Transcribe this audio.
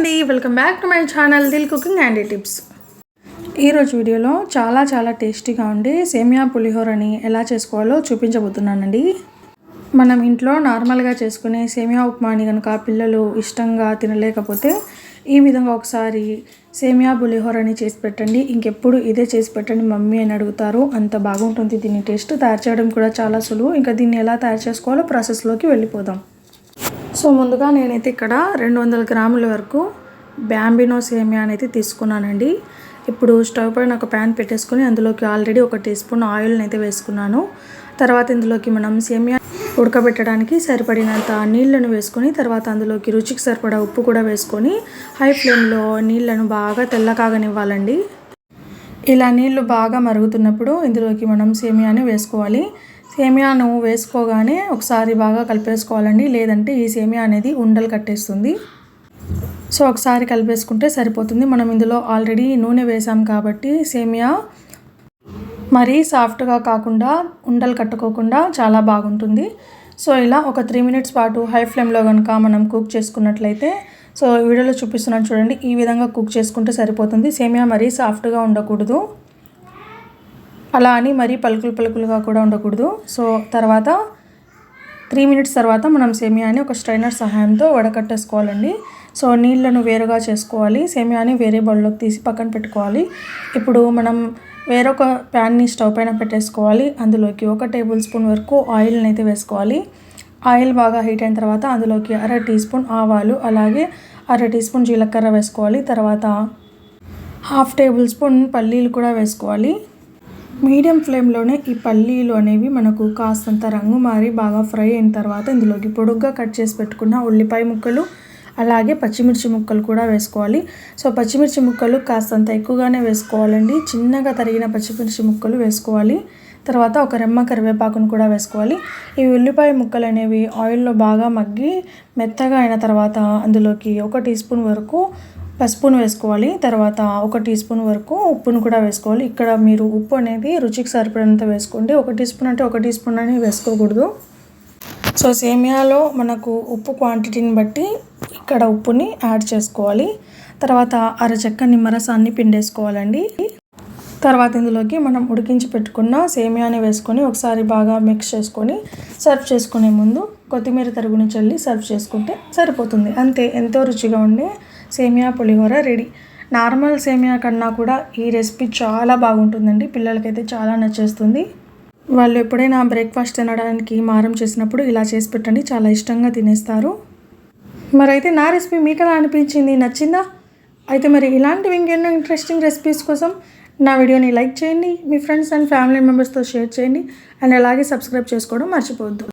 అండి, welcome back to my channel Dil cooking and tips. ఈరోజు వీడియోలో చాలా టేస్టీగా ఉండే సేమియా పులిహోరని ఎలా చేసుకోవాలో చూపించబోతున్నానండి. మనం ఇంట్లో నార్మల్గా చేసుకునే సేమియా ఉప్మాని కనుక పిల్లలు ఇష్టంగా తినలేకపోతే ఈ విధంగా ఒకసారి సేమియా పులిహోరని చేసి పెట్టండి. ఇంకెప్పుడు ఇదే చేసి పెట్టండి మమ్మీ అని అడుగుతారు. అంత బాగుంటుంది. దీని టేస్ట్ తయారు చేయడం కూడా చాలా సులువు. ఇంకా దీన్ని ఎలా తయారు చేసుకోవాలో ప్రాసెస్లోకి వెళ్ళిపోదాం. సో ముందుగా నేనైతే ఇక్కడ 200 గ్రాముల వరకు బ్యాంబినో సేమియా అయితే తీసుకున్నానండి. ఇప్పుడు స్టవ్ పైన ఒక ప్యాన్ పెట్టేసుకొని అందులోకి ఆల్రెడీ 1 టీ స్పూన్ ఆయిల్ని అయితే వేసుకున్నాను. తర్వాత ఇందులోకి మనం సేమియా ఉడకబెట్టడానికి సరిపడినంత నీళ్లను వేసుకొని తర్వాత అందులోకి రుచికి సరిపడా ఉప్పు కూడా వేసుకొని హై ఫ్లేమ్లో నీళ్లను బాగా తెల్లకాగనివ్వాలండి. ఇలా నీళ్లు బాగా మరుగుతున్నప్పుడు ఇందులోకి మనం సేమియాని వేసుకోవాలి. సేమియాను వేసుకోగానే ఒకసారి బాగా కలిపేసుకోవాలండి, లేదంటే ఈ సేమియా అనేది ఉండలు కట్టేస్తుంది. సో ఒకసారి కలిపేసుకుంటే సరిపోతుంది. మనం ఇందులో ఆల్రెడీ నూనె వేసాం కాబట్టి సేమియా మరీ సాఫ్ట్గా కాకుండా ఉండలు కట్టుకోకుండా చాలా బాగుంటుంది. సో ఇలా ఒక 3 మినిట్స్ పాటు హై ఫ్లేమ్లో కనుక మనం కుక్ చేసుకున్నట్లయితే, సో వీడియోలో చూపిస్తున్నాను చూడండి, ఈ విధంగా కుక్ చేసుకుంటే సరిపోతుంది. సేమియా మరీ సాఫ్ట్గా ఉండకూడదు, అలా అని మరీ పలుకులుగా కూడా ఉండకూడదు. సో తర్వాత 3 మినిట్స్ తర్వాత మనం సేమియాని ఒక స్ట్రైనర్ సహాయంతో వడకట్టేసుకోవాలండి. సో నీళ్లను వేరుగా చేసుకోవాలి. సేమియాని వేరే బౌల్లోకి తీసి పక్కన పెట్టుకోవాలి. ఇప్పుడు మనం వేరొక ప్యాన్ని స్టవ్ పైన పెట్టేసుకోవాలి. అందులోకి 1 టేబుల్ స్పూన్ వరకు ఆయిల్ని అయితే వేసుకోవాలి. ఆయిల్ బాగా హీట్ అయిన తర్వాత అందులోకి 1/2 టీ స్పూన్ ఆవాలు, అలాగే 1/2 టీ స్పూన్ జీలకర్ర వేసుకోవాలి. తర్వాత 1/2 టేబుల్ స్పూన్ పల్లీలు కూడా వేసుకోవాలి. మీడియం ఫ్లేమ్లోనే ఈ పల్లీలు అనేవి మనకు కాస్తంత రంగు మారి బాగా ఫ్రై అయిన తర్వాత ఇందులోకి పొడుగ్గా కట్ చేసి పెట్టుకున్న ఉల్లిపాయ ముక్కలు, అలాగే పచ్చిమిర్చి ముక్కలు కూడా వేసుకోవాలి. సో పచ్చిమిర్చి ముక్కలు కాస్తంత ఎక్కువగానే వేసుకోవాలండి. చిన్నగా తరిగిన పచ్చిమిర్చి ముక్కలు వేసుకోవాలి. తర్వాత ఒక రెమ్మ కరివేపాకును కూడా వేసుకోవాలి. ఈ ఉల్లిపాయ ముక్కలు అనేవి ఆయిల్లో బాగా మగ్గి మెత్తగా అయిన తర్వాత అందులోకి 1 టీ స్పూన్ వరకు పసుపును వేసుకోవాలి. తర్వాత 1 టీ స్పూన్ వరకు ఉప్పును కూడా వేసుకోవాలి. ఇక్కడ మీరు ఉప్పు అనేది రుచికి సరిపడినంత వేసుకోండి. 1 టీ స్పూన్ అంటే 1 టీ స్పూన్ అని వేసుకోకూడదు. సో సేమియాలో మనకు ఉప్పు క్వాంటిటీని బట్టి ఇక్కడ ఉప్పుని యాడ్ చేసుకోవాలి. తర్వాత అరచెక్క నిమ్మరసాన్ని పిండేసుకోవాలండి. తర్వాత ఇందులోకి మనం ఉడికించి పెట్టుకున్న సేమియాని వేసుకొని ఒకసారి బాగా మిక్స్ చేసుకొని సర్వ్ చేసుకునే ముందు కొత్తిమీర తరుగుని చల్లి సర్వ్ చేసుకుంటే సరిపోతుంది. అంతే, ఎంతో రుచిగా ఉండే సేమియా పులిహోర రెడీ. నార్మల్ సేమియా కన్నా కూడా ఈ రెసిపీ చాలా బాగుంటుందండి. పిల్లలకైతే చాలా నచ్చేస్తుంది. వాళ్ళు ఎప్పుడైనా బ్రేక్ఫాస్ట్ తినడానికి మారం చేసినప్పుడు ఇలా చేసి పెట్టండి, చాలా ఇష్టంగా తినేస్తారు. మరైతే నా రెసిపీ మీకు ఎలా అనిపించింది, నచ్చిందా? అయితే మరి ఇలాంటివి ఇంకెన్నో ఇంట్రెస్టింగ్ రెసిపీస్ కోసం నా వీడియోని లైక్ చేయండి, మీ ఫ్రెండ్స్ అండ్ ఫ్యామిలీ మెంబర్స్తో షేర్ చేయండి, అండ్ అలాగే సబ్స్క్రైబ్ చేసుకోవడం మర్చిపోవద్దు.